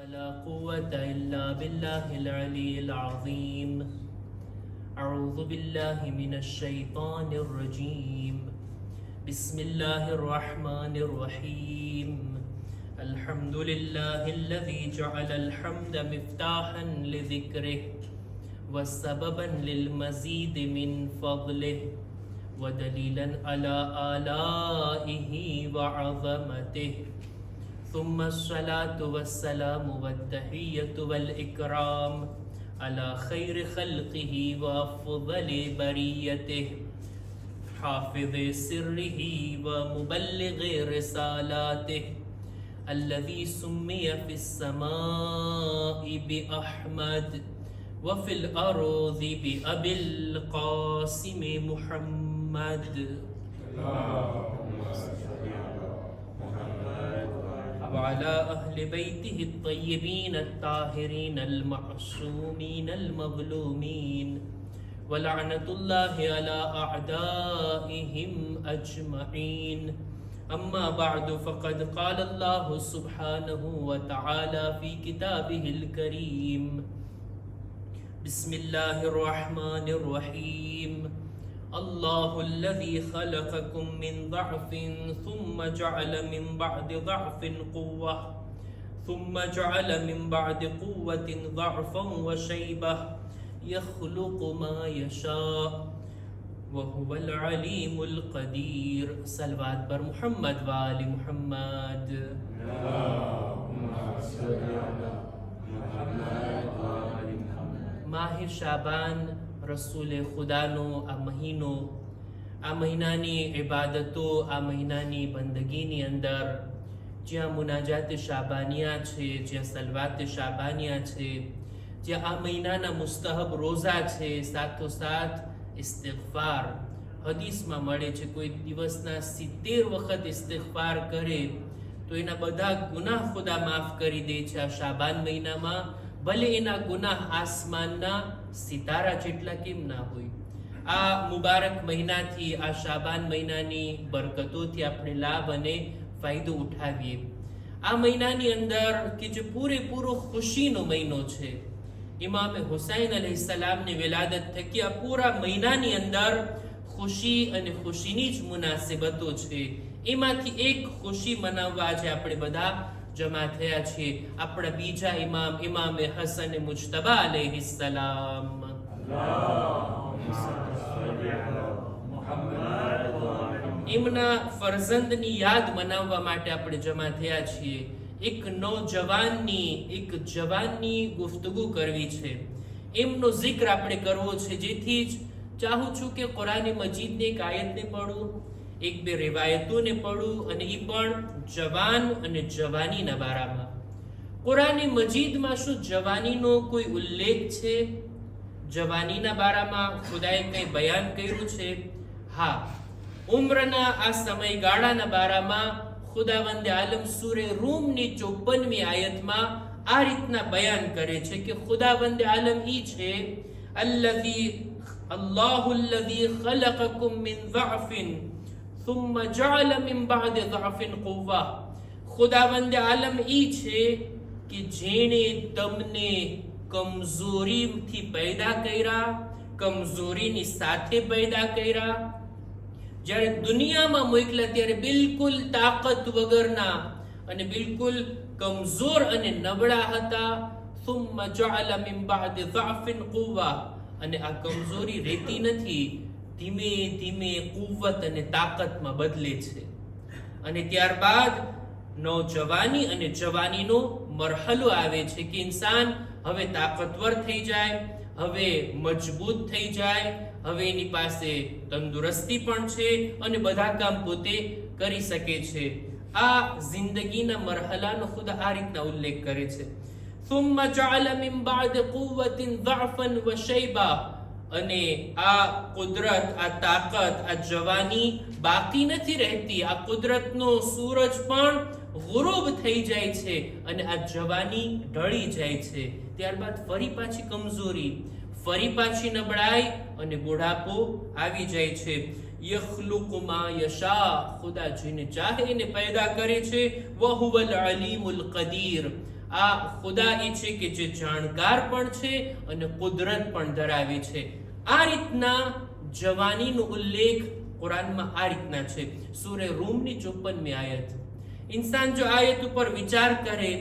ولا قوة إلا بالله العلي العظيم. أعوذ بالله من الشيطان الرجيم. بسم الله الرحمن الرحيم. الحمد لله الذي جعل الحمد مفتاحا لذكره وسببا للمزيد من فضله ودليلا على آلائه وعظمته. ثم الصلاة والسلام والتحية والإكرام على خير خلقه وأفضل بريته حافظ سره ومبلغ رسالاته الذي سمي في السماء بأحمد وفي الأرض بأبي القاسم محمد. وعلى أهل بيته الطيبين الطاهرين المعصومين المظلومين ولعنة الله على أعدائهم أجمعين. أما بعد فقد قال الله سبحانه وتعالى في كتابه الكريم. بسم الله الرحمن الرحيم. الله الذي خلقكم من ضعف ثم جعل من بعد ضعف قوة ثم جعل من بعد قوة ضعفا وشيبة يخلق ما يشاء وهو العليم القدير. صلوات بر محمد وآل محمد. માહ શાબાન રસૂલ ખુદાનો આ મહિનો, આ મહિનાની ઇબાદતો, આ મહિનાની બંદગીની અંદર જ્યાં મુનાજાત શાબાનિયા છે, જ્યાં સલવાત શાબાનિયા છે, જ્યાં આ મહિનાના મુસ્તહબ રોઝા છે, સાથોસાથ ઇસ્તિગફાર. હદીસમાં મળે છે કોઈ દિવસના 70 વખત ઇસ્તિગફાર કરે તો એના બધા ગુનાહ ખુદા માફ કરી દે છે આ શાબાન મહિનામાં, ભલે એના ગુનાહ આસમાનના સિતારા જેટલા કેમ ના હોય. આ મુબારક મહિનાથી, આ શાબાન મહિનાની બરકતોથી આપણે લાભ અને ફાયદો ઉઠાવીએ. આ મહિનાની અંદર કે જે પૂરેપૂરો ખુશીનો મહિનો છે, ઇમામ હુસૈન અલૈહિસ્સલામની વિલાદત થકી આ પૂરા મહિનાની અંદર ખુશી અને ખુશીની જ મુનાસિબતો છે. એમાંથી એક ખુશી મનાવવા આજે આપણે બધા જમા થયા છીએ. આપણા બીજા ઇમામ, ઇમામે હસન મુજતબા અલૈહિસ્સલામ. એમના ફરઝંદની યાદ મનાવવા માટે આપણે જમા થયા છીએ. એક જવાનની ગુફ્તગુ કરવી છે, એમનો જિક્ર આપણે કરવો છે, જેથી જ ચાહું છું કે કુરાન મજીદની એક આયતને પઢું, એક બે રિવાયતોને પઢું, અને એ પણ જવાન અને જવાનીના બારામાં. કુરાન મજીદમાં શું જવાનીનો કોઈ ઉલ્લેખ છે? જવાનીના બારામાં ખુદાએ કંઈ બયાન કર્યું છે? હા, ઉમ્રના આ સમયગાળાના બારામાં ખુદાવંદે આલમ સૂરે રૂમની 54મી આયતમાં આ રીતના બયાન કરે છે કે ખુદાવંદે આલમ ઈ છે અલ્લાહુ અલ્લઝી ખલકકુમ મિન ضعફિન ثم جعل من بعد ضعف قوة. ખુદાવંદે આલમ ઈ છે કે જેણે તમને કમજોરીથી પૈદા કર્યા, કમજોરીની સાથે પૈદા કર્યા. જ્યારે દુનિયામાં મોકલ્યા ત્યારે બિલકુલ તાકાત વગરના અને બિલકુલ કમજોર અને નબળા હતા. ثم جعل من بعد ضعف قوة. અને આ કમજોરી રહેતી નથી, ધીમે ધીમે કુવ્વત અને તાકાતમાં બદલે છે. અને ત્યારબાદ નૌજવાની અને જવાનીનો મરહલો આવે છે કે ઇન્સાન હવે તાકાતવર થઈ જાય, હવે મજબૂત થઈ જાય, હવે એની પાસે તંદુરસ્તી પણ છે અને બધા કામ પોતે કરી શકે છે. આ જિંદગીના મરહલાનો ખુદા આ રીતના ઉલ્લેખ કરે છે. ثم جعل من بعد قوة ضعفا وشيبة. અને આ કુદરત, આ તાકાત, આ જવાની બાકી નથી રહેતી. આ કુદરતનો સૂરજ પણ ગુરૂબ થઈ જાય છે અને આ જવાની ઢળી જાય છે. ત્યારબાદ ફરી પાછી કમજોરી, ફરી પાછી નબળાઈ અને બુઢાપો આવી જાય છે. યખલુકુ મા યશા. ખુદા જેને ચાહે એને પેદા કરે છે. વહુવલ અલીમુલ કદીર. આ ખુદા એ છે કે જે જાણકાર પણ છે અને કુદરત પણ ધરાવે છે. આ રીતના જવાનીનો ઉલ્લેખ કુરાનમાં આ રીતના છે. સૂરે રૂમની 54મી આયત. ઇન્સાન જો આયત ઉપર વિચાર કરે,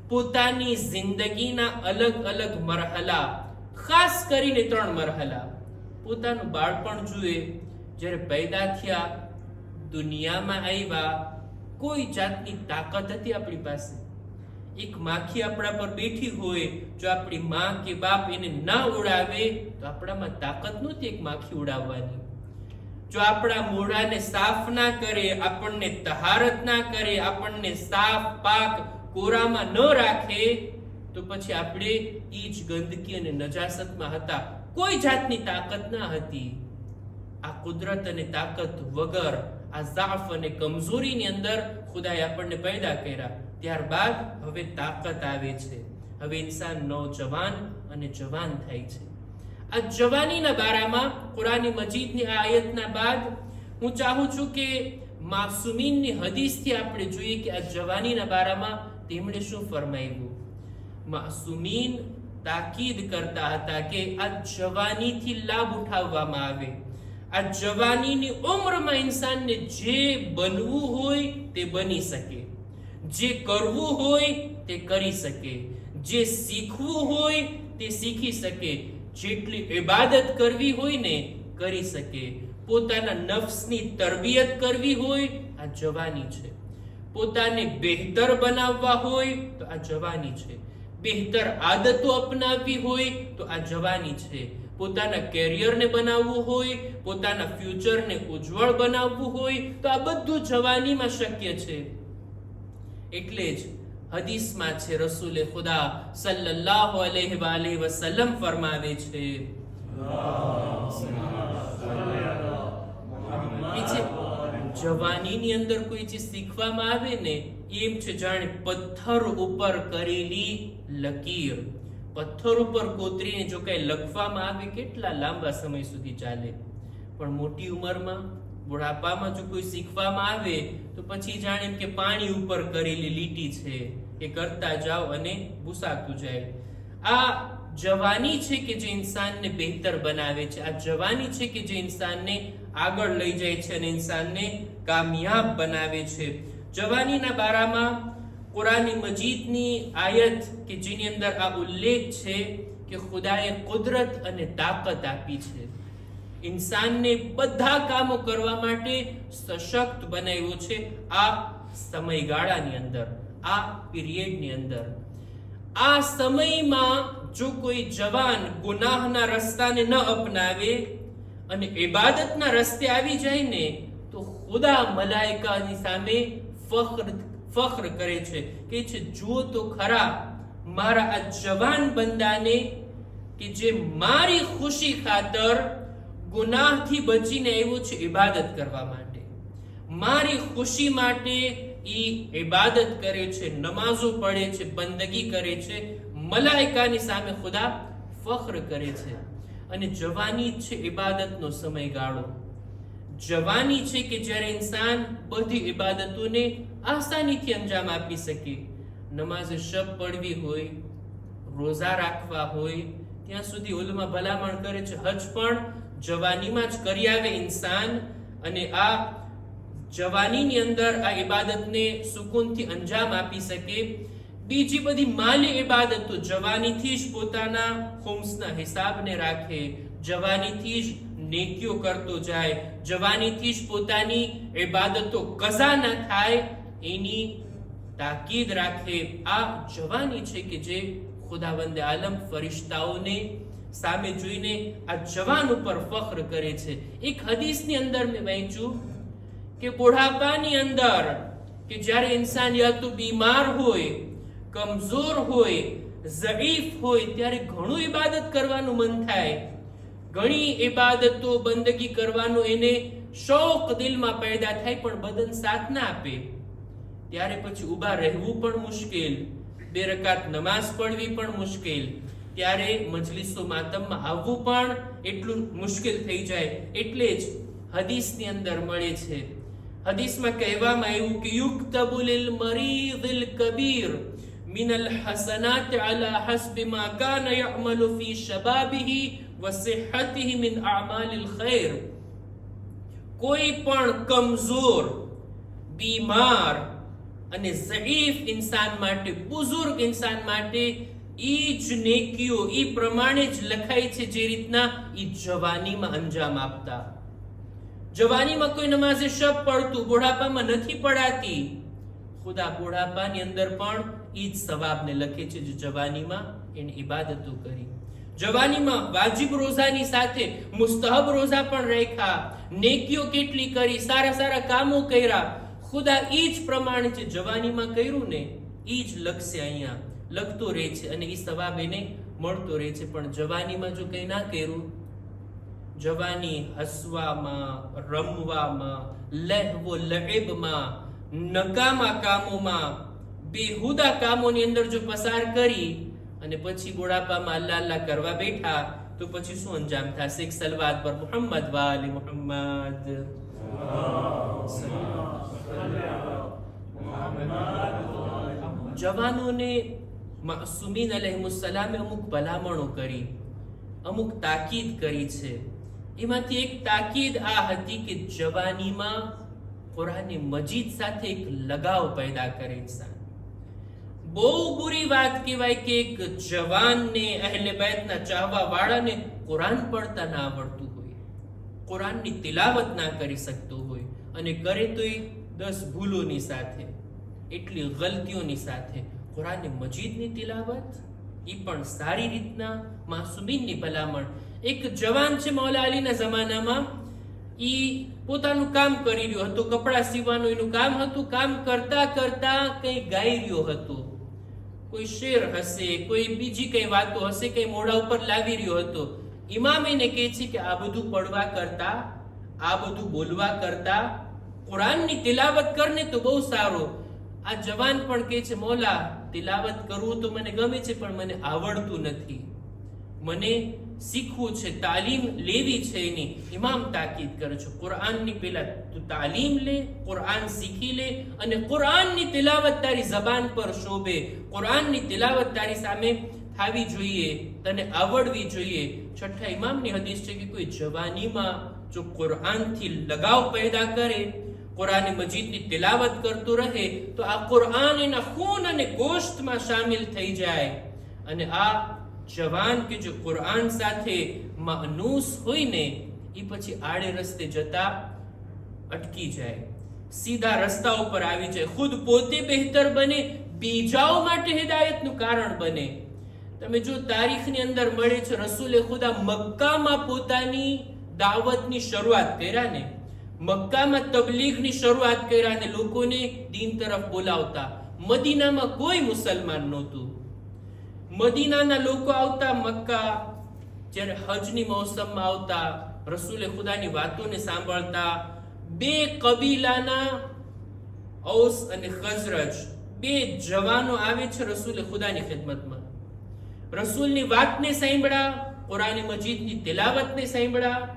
પોતાની જિંદગીના અલગ અલગ મરહલા, ખાસ કરીને 3 મરહલા, પોતાનું બાળપણ જુએ, જ્યારે પેદા થયા, દુનિયામાં આવ્યા, કોઈ જાતની તાકાત હતી આપણી પાસે? એક માખી આપણા પર બેઠી હોય, જો આપણી માં કે બાપ એને ના ઉડાવે તો આપણામાં તાકાત નહોતી એક માખી ઉડાવવાની. જો આપણા મોઢાને સાફ ના કરે, આપણને તહારત ના કરે, આપણને સાફ પાક કોરામાં ન રાખે, તો પછી આપણે ઈ જ ગંદકી અને નજાસતમાં હતા. કોઈ જાતની તાકાત ના હતી. આ કુદરત અને તાકાત વગર, આ ઝાફ અને કમજોરીની અંદર ખુદાએ આપણને પેદા કર્યા. ત્યારબાદ હવે તાકાત આવે છે. હવે ઇન્સાન નૌજવાન અને જવાન થાય છે. આ જવાનીના બારામાં કુરાની મજીદની આ આયતના બાદ હું ચાહું છું કે માસુમીનની હદીસથી આપણે જોઈએ કે આ જવાનીના બારામાં તેમણે શું ફરમાવ્યું. માસુમીન તાકીદ કરતા હતા કે આ જવાનીથી લાભ ઉઠાવવામાં આવે. આ જવાનીની ઉંમરમાં ઇન્સાનને જે બનવું હોય તે બની શકે, જે કરવું હોય તે કરી શકે, જે શીખવું હોય તે શીખી શકે, જેટલી ઇબાદત કરવી હોય ને કરી શકે, પોતાના નફ્સની તરબિયત કરવી હોય આ જવાની છે, પોતાને બહેતર બનાવવા હોય તો આ જવાની છે, બહેતર આદતો અપનાવવી હોય તો આ જવાની છે, પોતાના કેરિયરને બનાવવું હોય, પોતાના ફ્યુચરને ઉજ્જવળ બનાવવું હોય તો આ બધું જવાનીમાં શક્ય છે. એટલે જ હદીસમાં છે, રસૂલે ખુદા સલ્લલ્લાહુ અલૈહિ વસલ્લમ ફરમાવે છે જવાનીની અંદર કોઈ ચીજ શીખવામાં આવે ને એમ છે જાણે પથ્થર ઉપર કરેલી લકીર. પથ્થર ઉપર કોતરીને જો કઈ લખવામાં આવે કેટલા લાંબા સમય સુધી ચાલે, પણ મોટી ઉંમરમાં બુઢાપામાં જો કોઈ શીખવામાં આવે તો પછી જાણે કે પાણી ઉપર કરેલી લીટી છે કે કરતા જાઓ અને ભૂસાતું જાય. આ જવાની છે કે જે ઇન્સાનને બહેતર બનાવે છે. આ જવાની છે કે જે ઇન્સાનને આગળ લઈ જાય છે અને ઇન્સાનને કામયાબ બનાવે છે. જવાનીના બારામાં કુરાની મજીદની આયત કે જેની અંદર આ ઉલ્લેખ છે કે ખુદાએ કુદરત અને તાકાત આપી છે, ઇન્સાનને બધા કામો કરવા માટે સશક્ત બનાવ્યો છે. આ સમયગાળાની અંદર, આ પીરિયડની અંદર, આ સમયમાં જો કોઈ જવાન ગુનાહના રસ્તાને ન અપનાવે અને ઇબાદતના રસ્તે આવી જાય ને તો ખુદા મલાઈકાની સામે ફખ્ર કરે છે કે છે જુઓ તો ખરા મારા આ જવાન બંદાને કે જે મારી ખુશી ખાતર ગુનાહથી બચીને આવ્યો છે ઇબાદત કરવા માટે, મારી ખુશી માટે ઈ ઇબાદત કરે છે, નમાઝો પઢે છે, બંદગી કરે છે, મલાઈકાની સામે ખુદા ફખ્ર કરે છે. અને જવાની છે ઇબાદતનો સમયગાળો. જવાની છે કે જ્યારે ઇન્સાન બધી ઇબાદતોને આસાનીથી અંજામ આપી શકે. નમાઝ શબ પઢવી હોય, રોઝા રાખવા હોય, ત્યાં સુધી ઉલમા ભલામણ કરે છે હજ પણ જવાનીમાં જ કરી આવે ઇન્સાન. અને આ જવાનીની અંદર આ ઇબાદતને સુકૂનથી અંજામ આપી શકે. બીજી બધી માલી ઇબાદતો જવાનીથી જ પોતાના ખુમ્સના હિસાબને રાખે, જવાનીથી જ નેકીઓ કરતો જાય, જવાનીથી જ પોતાની ઇબાદતો કઝા ન થાય એની તાકીદ રાખે. આ જવાની છે કે જે ખુદાવંદ આલમ ફરિશ્તાઓને સામે જોઈને આ જવાન ઉપર ફખ્ર કરે છે. એક હદીસની અંદર મેં વાંચ્યું કે બુઢાપાની અંદર કે જ્યારે ઇન્સાન યા તો બીમાર હોય, કમજોર હોય, ઝઈફ હોય, ત્યારે ઘણું ઇબાદત કરવાનું મન થાય, ઘણી ઇબાદતો બંદગી કરવાનો એને શોખ દિલમાં પેદા થાય, પણ બદન સાથ ના આપે. ત્યારે પછી ઊભા રહેવું પણ મુશ્કેલ, 2 રકાત નમાઝ પઢવી પણ મુશ્કેલ, ત્યારે મજલિસો માતમમાં આવવું પણ એટલું મુશ્કેલ થઈ જાય. એટલે જ હદીસની અંદર મળે છે, હદીસમાં કહેવામાં આવ્યું કે યુક્તબુ લિલ મરીદિલ કબીર મિનલ હસનાત અલા હસ્બી મા કાન યઅમલુ ફી શબાબિહી વ સિહ્હતિહી મિન અઅમાલિલ ખૈર. કોઈ પણ કમજોર, બીમાર અને ઝઈફ ઇન્સાન માટે, બુઝુર્ગ ઇન્સાન માટે ઈ જ નેકીઓ ઈ પ્રમાણે જ લખાય છે જે રીતના ઈ જવાનીમાં અંજામ આપતા. જવાનીમાં કોઈ નમાઝે શબ પડતું, બુઢાપામાં નથી પડાતી. ખુદા બુઢાપાની અંદર પણ ઈ જ સવાબને લખે છે જે જવાનીમાં એને ઇબાદતો કરી. જવાનીમાં વાજિબ રોઝાની સાથે મુસ્તહબ રોઝા પણ રાખ્યા, નેકીઓ કેટલી કરી, સારા સારા કામો કર્યા. ખુદા ઈ જ પ્રમાણે જે જવાનીમાં કર્યું ને ઈ જ લખશે, અહીંયા લખતો રહે છે અને ઈ સવાબ એને મળતો રહે છે. પણ જવાનીમાં જો કંઈ ના કર્યું, જવાની હસવામાં, રમવામાં, લહેવો લએબમાં, નકામા કામોમાં, બેહુદા કામોની અંદર જો પસાર કરી અને પછી બુઢાપામાં અલ્લાહ અલ્લાહ કરવા બેઠા તો પછી શું અંજામ થશે? એક સલવાત પર મુહમ્મદ વાલે મુહમ્મદ. જવાનોને માસુમીન અલૈહિસ્સલામે અમુક ભલામણો કરી, અમુક તાકીદ કરી છે. એમાંથી એક તાકીદ આ હતી કે જવાનીમાં કુરાન મજીદ સાથે એક લગાવ પેદા કરે ઇન્સાન. બહુ બુરી વાત કહેવાય કે એક જવાનને, અહેલે બેતના ચાહવા વાળાને કુરાન પડતા ના આવડતું હોય, કુરાનની તિલાવત ના કરી શકતો હોય, અને કરે તો એ 10 ભૂલોની સાથે, એટલી ગલતીઓની સાથે. કુરાન મજીદની તિલાવત એ પણ સારી રીતના, માસુમીનની ભલામણ. એક જવાન છે મૌલા અલીના જમાનામાં, ઈ પોતાનું કામ કરી રહ્યો હતો, કપડા સીવવાનું એનું કામ હતું. કામ કરતા કરતા કઈ ગાઈ રહ્યો હતો, કોઈ શેર હશે, કોઈ બીજી કઈ વાતો હશે, કઈ મોઢા ઉપર લાવી રહ્યો હતો. ઇમામ એને કહે છે કે આ બધું પડવા કરતા, આ બધું બોલવા કરતા કુરાનની તિલાવત કરને તો બહુ સારો. આ જવાન પણ કહે છે મૌલા તિલાવત કરવું તો મને ગમે છે પણ મને આવડતું નથી, મને શીખવું છે, તાલીમ લેવી છે એની. ઇમામ તાકીદ કરે છે કુરાનની પહેલા તું તાલીમ લે, કુરાન શીખી લે, અને કુરાનની તિલાવત તારી જબાન પર શોભે, કુરાનની તિલાવત તારી સામે થાવી જોઈએ, તને આવડવી જોઈએ. છઠ્ઠા ઇમામની હદીસ છે કે કોઈ જવાનીમાં જો કુરાનથી લગાવ પેદા કરે, કુરાન મજીદની તિલાવત કરતો રહે તો આ કુરાન એના ખૂન અને ગોશ્તમાં શામિલ થઈ જાય. અને આ જવાન કે જો કુરાન સાથે માનૂસ હોય ને એ પછી આડે રસ્તે જતા અટકી જાય, સીધા રસ્તા ઉપર આવી જાય, ખુદ પોતે બહેતર બને, બીજાઓ માટે હિદાયતનું કારણ બને. તમે જો તારીખની અંદર મળે છે રસૂલે ખુદા મક્કામાં પોતાની દાવતની શરૂઆત કર્યા ને, મક્કામાં તબલીગની શરૂઆત કર્યા અને લોકોને દીન તરફ બોલાવતા. મદીનામાં કોઈ મુસલમાન નહોતું. મદીનાના લોકો આવતા મક્કા, જ્યારે હજની મોસમમાં આવતા, રસૂલે ખુદાની વાતોને સાંભળતા. 2 કબીલાના ઔસ અને ખઝરજ 2 જવાનો આવે છે રસૂલે ખુદાની ખિદમતમાં. રસૂલની વાતને સાંભળ્યા, કુરાન મજીદની તિલાવતને સાંભળ્યા,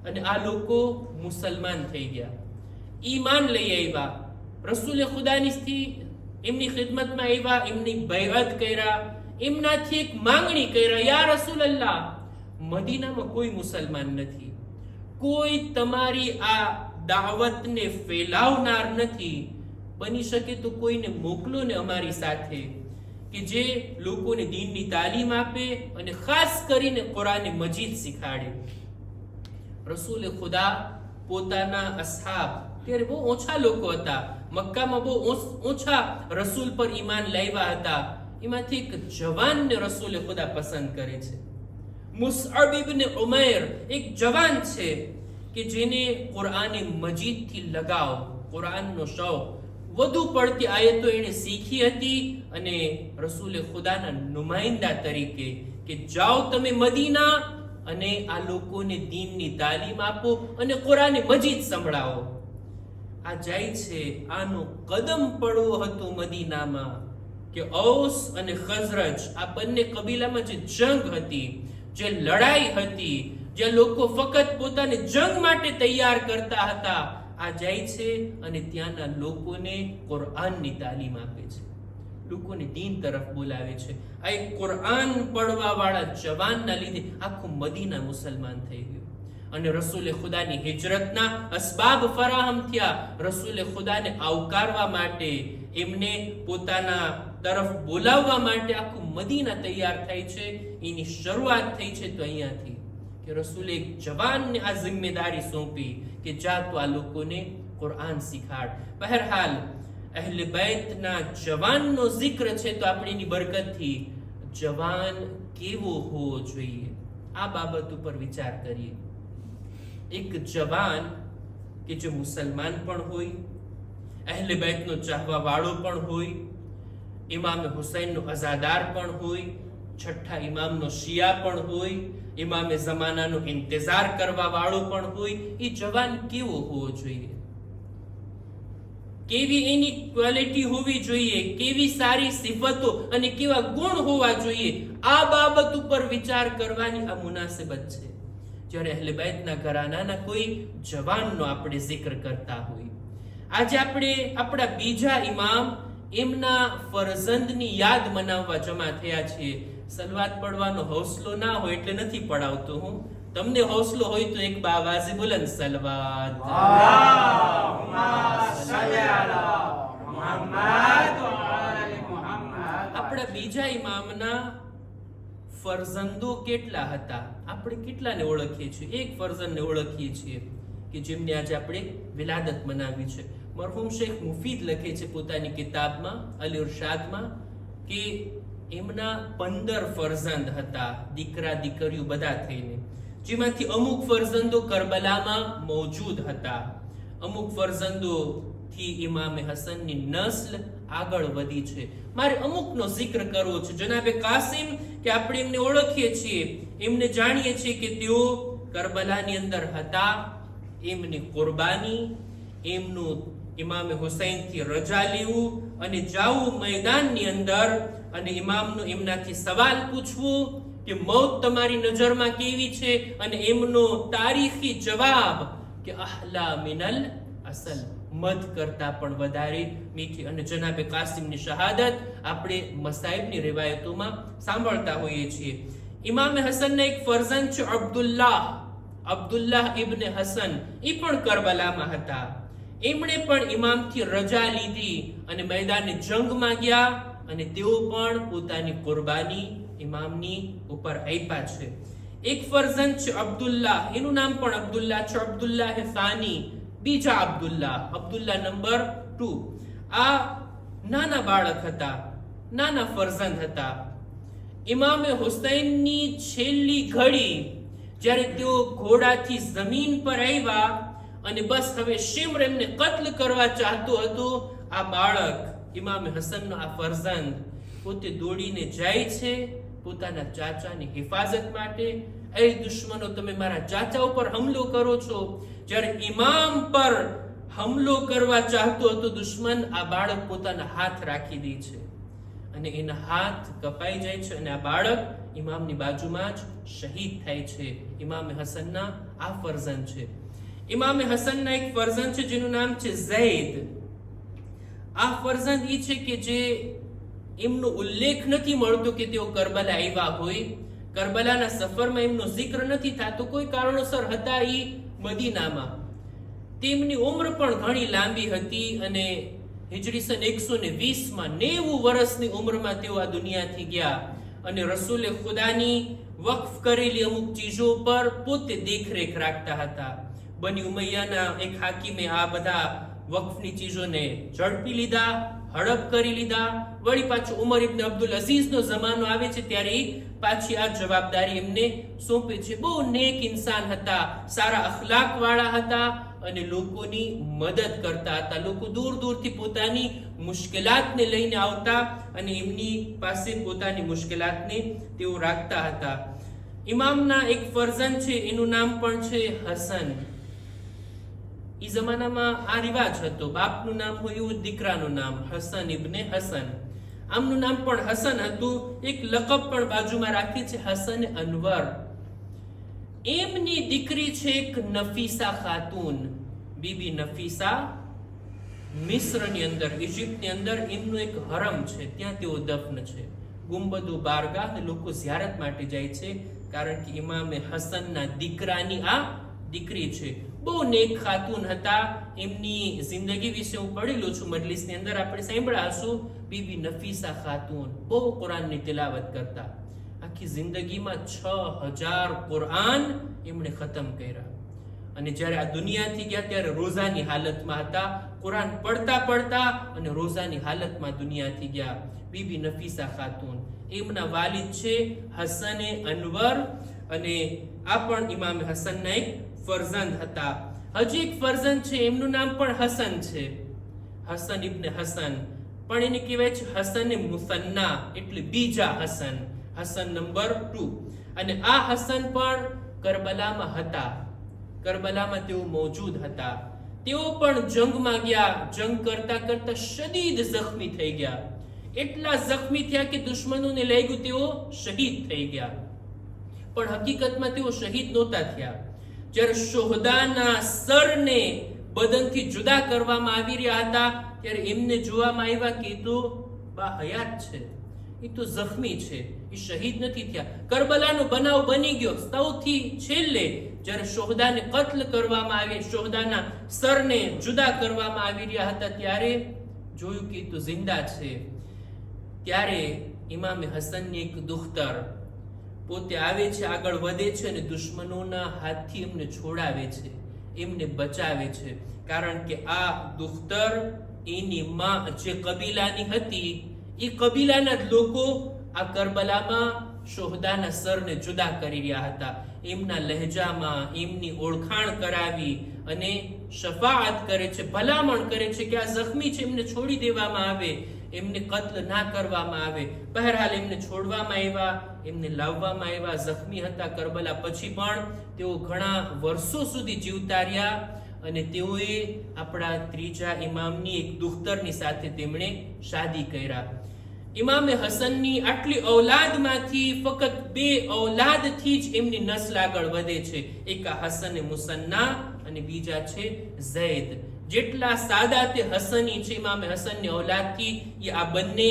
અને આ લોકો મુસલમાન થઈ ગયા, ઈમાન લઈ આવ્યા. રસૂલે ખુદાની એમની ખિદમતમાં આવ્યા, એમની બૈઅત કર્યા, એમનાથી એક માંગણી કર્યા, યા રસૂલલ્લાહ, મદીનામાં કોઈ મુસલમાન નથી, કોઈ તમારી આ દાવતને ફેલાવનાર નથી, બની શકે તો કોઈને મોકલો ને અમારી સાથે કે જે લોકોને દીનની તાલીમ આપે અને ખાસ કરીને કુરાન મજીદ શીખાડે. રસૂલે ખુદા પોતાના અસહાબ, ત્યારે બહુ ઓછા લોકો હતા, મક્કામાં બહુ ઓછા રસૂલ પર ઈમાન લાવ્યા હતા. એમાંથી એક જવાનને રસૂલે ખુદા પસંદ કરે છે. મુસઅબ ઇબ્ન ઉમૈર એક જવાન છે કે જેને કુરાન મજીદથી લગાવ, કુરાનનો શૌક, વધુ પડતી આયતો એને શીખી હતી. અને રસૂલે ખુદાના નુમાઇંદા તરીકે કે જાઓ તમે મદીના અને આ લોકોને દીનની તાલીમ આપો અને કુરાન મજીદ સંભળાવો. આ જાય છે, આનો કદમ પડવો હતો મદીનામાં કે ઔસ અને ખઝરજ આ બંને કબીલામાં જે જંગ હતી, જે લડાઈ હતી, જે લોકો ફક્ત પોતાને જંગ માટે તૈયાર કરતા હતા, આ જાય છે અને ત્યાંના લોકોને કુરાનની તાલીમ આપે છે. લોકોને દીન તરફ બોલાવે છે. આ એક કુરઆન પડવા વાળા જવાનના લીધે આખું મદીના મુસલમાન થઈ ગયું. અને રસૂલે ખુદાની હિજરતના અસબાબ ફરાહમ થયા. રસૂલે ખુદાને આવકારવા માટે, એમને પોતાના તરફ બોલાવવા માટે આખું મદીના તૈયાર થાય છે. એની શરૂઆત થઈ છે તો અહીંયાથી કે રસૂલે એક જવાનને આ જિમ્મેદારી સોંપી કે જા તું આ લોકોને કુરઆન શીખાડ. બહરહાલ અહલે બેતના જવાનનો જિક્ર છે તો આપણે એની બરકતથી જવાન કેવો હોવો જોઈએ આ બાબત ઉપર વિચાર કરીએ. એક જવાન કે જે મુસલમાન પણ હોય, અહલે બેતનો ચાહવા વાળો પણ હોય, ઇમામ હુસૈનનો અઝાદાર પણ હોય, છઠ્ઠા ઇમામનો શિયા પણ હોય, ઇમામે ઝમાનાનો ઇંતજાર કરવા વાળો પણ હોય, એ જવાન કેવો હોવો જોઈએ, કેવી એની ક્વોલિટી હોવી જોઈએ, કેવી સારી સિફતો અને કેવા ગુણ હોવા જોઈએ, આ બાબત ઉપર વિચાર કરવાની આ મુનાસિબત છે. જ્યારે અહલે બેતના ઘરાનાના કોઈ જવાનનો આપણે જિક્ર કરતા હોય, આજે આપણે આપણા બીજા ઇમામ એમના ફરઝંદની યાદ મનાવવા જમા થયા છીએ. સલવાત પડવાનો હૌસલો ના હોય એટલે નથી પડાવતો હું. તમને હૌસલો હોય તો એક બાવાઝે બુલંદ સલવાત. આપણા બીજા ઇમામના ફરઝંદો કેટલા હતા, આપણે કેટલાને ઓળખીએ છીએ? એક ફરઝંદને ઓળખીએ છીએ કે જેમને આજે આપણે વિલાદત મનાવી છે. મરહુમ શેખ મુફીદ લખે છે પોતાની કિતાબમાં અલ ઇરશાદમાં કે એમના 15 ફરઝંદ હતા, દીકરા દીકરીઓ બધા થઈને, જેમાંથી અમુક ફરઝંદો કરબલામાં મોજૂદ હતા. અમુક ફરઝંદો થી ઇમામે હસનની નસ્લ આગળ વધી છે. મારે અમુકનો જિક્ર કરવો છે. જનાબે કાસિમ કે આપણે એમને ઓળખીએ છીએ, એમને જાણીએ છીએ કે તેઓ કરબલાની અંદર હતા. એમની કુરબાની, એમનું ઇમામે હુસૈન થી રજા લેવું અને જાવું મેદાનની અંદર અને ઇમામનો એમનાથી સવાલ પૂછવું કે મૌત તમારી નજરમાં કેવી છે, અને એમનો તારીખી જવાબ કે અહલા મિનલ અસલ, મધ કરતા પણ વધારે મીઠી. અને જનાબે કાસિમની શહાદત આપણે મસાઈબની રિવાયતોમાં સાંભળતા હોઈએ છીએ. ઇમામે હસનના એક ફરઝંદ છે અબ્દુલ્લાહ ઇબ્ન હસન, એ પણ કરબલામાં હતા. એમણે પણ ઇમામથી રજા લીધી અને મેદાને જંગમાં ગયા અને તેઓ પણ પોતાની કુરબાની ઇમામની ઉપર આપ્યા છે. એક ફરઝંદ છે અબ્દુલ્લાહ, એનું નામ પણ અબ્દુલ્લાહ છે, અબ્દુલ્લાહ સાની, બીજા અબ્દુલ્લાહ નંબર 2. આ નાના બાળક હતા, નાના ફરઝંદ હતા. ઇમામે હુસૈનની છેલ્લી ઘડી જ્યારે તેઓ ઘોડાથી જમીન પર આવ્યા અને બસ હવે શિમ્ર એમને કત્લ કરવા ચાહતો હતો, આ બાળક ઇમામે હસનનો આ ફરઝંદ પોતે દોડીને જાય છે પોતાના ચાચાની હિફાજત માટે. એ દુશ્મનો, તમે મારા ચાચા ઉપર હમલો કરો છો. જ્યારે ઇમામ પર હમલો કરવા ચાહતો હતો દુશ્મન, આ બાળક પોતાના હાથ રાખી દે છે અને એના હાથ કપાઈ જાય છે અને આ બાળક ઇમામની બાજુમાં જ શહીદ થાય છે. ઇમામે હસનના આ ફરઝંદ છે. ઇમામે હસનના એક ફરઝંદ છે જેનું નામ છે ઝૈદ. આ ફરઝંદ એ છે કે જે એમનો ઉલ્લેખ નથી મળતો કે તેઓ કરબલા આવ્યા હોય. કરબલાના સફરમાં એમનો જિક્ર નથી થતો, કોઈ કારણોસર હતા એ મદીનામાં. તેમની ઉંમર પણ ઘણી લાંબી હતી અને હિજરી સન 120માં 90 વર્ષની ઉંમરમાં તેઓ આ દુનિયાથી ગયા અને રસૂલે ખુદાની વક્ફ કરેલી અમુક ચીજો પર પોતે દેખરેખ રાખતા હતા. બની ઉમૈયાના એક હાકીમે આ બધા વક્ફની ચીજોને ઝડપી લીધા, હડપ કરી લીધા. વળી પાછું ઉમર ઇબ્ન અબ્દુલ અઝીઝનો જમાનો આવે છે ત્યારે પાછી આ જવાબદારી એમને સોંપે છે. બહુ નેક ઇન્સાન હતા, સારા અખલાક વાળા હતા અને લોકોની મદદ કરતા હતા. લોકો દૂર દૂરથી પોતાની મુશ્કેલાતને લઈને આવતા અને એમની પાસે પોતાની મુશ્કેલાતને તેઓ રાખતા હતા. ઇમામના એક ફરઝંદ છે, એનું નામ પણ છે હસન. એ જમાનામાં આ રિવાજ હતો, બાપનું નામ હોય એવું દીકરાનું નામ, હસન ઇબ્ન હસન. આમનું નામ પણ હસન હતું. એક લકબ પણ બાજુમાં રાખી છે, હસન અનવર. એમની દીકરી છે એક નફીસા ખાતુન, બીબી નફીસા. મિસ્રની અંદર, ઇજિપ્તની અંદર એમનું એક હરમ છે, ત્યાં તેઓ દફન છે. ગુંબદુ બારગાહ લોકો ઝિયારત માટે જાય છે, કારણ કે ઇમામે હસનના દીકરાની આ દીકરી છે. બહુ નેક ખાતુન હતા. એમની જિંદગી વિશે હું પડેલું છું, મજલિસની અંદર આપણે સાંભળ્યા હશું. બીબી નફીસા ખાતુન બહુ કુરાનની તિલાવત કરતા. આખી જિંદગીમાં 6000 કુરાન એમણે ખતમ કર્યા. અને જ્યારે આ દુનિયાથી ગયા ત્યારે રોઝાની હાલતમાં હતા. કુરાન પડતા પડતા અને રોઝાની હાલતમાં દુનિયાથી ગયા. બીબી નફીસા ખાતુન, એમના વાલિદ છે હસને અનવર, અને આ પણ ઇમામ હસનના એક ફરઝંદ હતા. હજી એક ફરઝંદ છે, એમનું નામ પણ હસન છે, હસન ઇબ્ન હસન, પણ એને કહેવાય છે હસન મુસન્ના, એટલે બીજા હસન, હસન નંબર 2. અને આ હસન પણ કરબલામાં હતા. કરબલામાં તેઓ મોજૂદ હતા. તેઓ પણ જંગમાં ગયા. જંગ કરતા કરતા શદીદ જખ્મી થઈ ગયા. એટલા જખ્મી થયા કે દુશ્મનોને લાગ્યું તેઓ શહીદ થઈ ગયા. પણ હકીકતમાં તેઓ શહીદ નહોતા થયા. જ્યારે શોહદાના સરને બદનથી જુદા કરવામાં આવી રહ્યા હતા, ત્યારે એમને જોવામાં આવ્યા કે એ તો બાહયાત છે, એ તો જખ્મી છે, એ શહીદ નથી થયા. કરબલાનો બનાવ બની ગયો. સૌથી છેલ્લે જ્યારે શોહદાને કત્લ કરવામાં આવી, શોહદાના સરને જુદા કરવામાં આવી રહ્યા હતા, ત્યારે જોયું કે એ તો જિંદા છે. ત્યારે ઇમામે હસનની એક દુખ્તર પોતે આવે છે, આગળ વધે છે અને દુશ્મનોના હાથથી એમને છોડાવે છે, એમને બચાવે છે. કારણ કે આ દુખ્તર, એની માં જે કબીલાની હતી, એ કબીલાના જ લોકો આ કરબલામાં શોહદાના સરને જુદા કરી રહ્યા હતા. એમના લહેજામાં એમની ઓળખાણ કરાવી અને શફાઅત કરે છે, ભલામણ કરે છે કે આ જખ્મી છે, એમને છોડી દેવામાં આવે, એમને કત્લ ના કરવામાં આવે. બહરહાલ એમને છોડવામાં આવ્યા, એમને લાવવામાં આવ્યા. જખ્મી હતા કરબલા પછી પણ તેઓ ઘણા વર્ષો સુધી જીવતા રહ્યા. અને તેઓએ આપણા ત્રીજા ઇમામની એક દુખ્તરની સાથે તેમણે શાદી કર્યા. ઇમામે હસનની આટલી ઔલાદમાંથી ફક્ત 2 ઔલાદથી જ એમની નસ્લ આગળ વધે છે. એક હસન મુસન્ના અને બીજા છે ઝૈદ. જેટલા સાદાતે હસની છે ઇમામે હસનની ઔલાદથી, એ આ બંને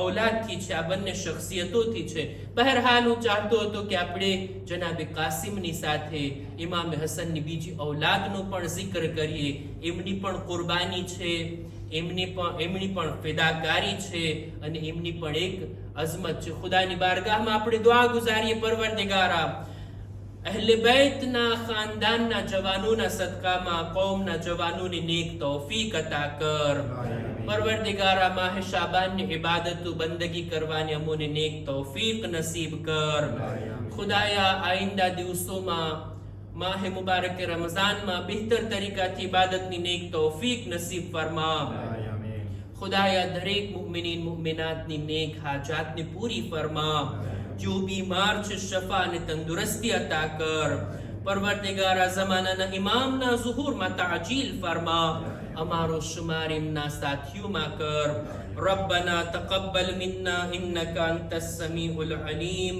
ઔલાદથી છે, આ બંને શખ્સિયતોથી છે. બહરહાલ હું ચાહતો હતો કે આપણે જનાબે કાસિમની સાથે ઇમામે હસનની બીજી ઔલાદનો પણ જિક્ર કરીએ. એમની પણ કુરબાની છે, એમની પણ ફિદાકારી છે, અને એમની પણ એક અઝમત છે. ખુદાની બારગાહમાં આપણે દુઆ ગુજારીએ, પરવરદિગારા અહલે બેતના ખાનદાનના જવાનોના સદકામાં કૌમના જવાનોને નેક તૌફીક અતા કર. પરવરદિગારા માહ શાબાનની ઇબાદત બંદગી કરવાની અમોને નેક તૌફીક નસીબ કર. ખુદાયા આઈંદા દિવસોમાં માહ મુબારક રમઝાનમાં બહેતર તરીકાથી ઇબાદતની નેક તૌફીક નસીબ ફરમા. ખુદાયા દરેક મુમિનીન મુમિનાતની નેક હાજાતને પૂરી ફરમા. जो बीमार છે શફા અને તંદુરસ્તી અતા કર. પરવરદિગારા ઝમાનાના ઇમામના ઝુહુરમાં તાજીલ ફરમા. અમારો શુમાર એમના સાથીઓમાં કર. રબ્બના તકબ્બલ મિન્ના ઇન્નકા અંતસ સમીઉલ અલીમ.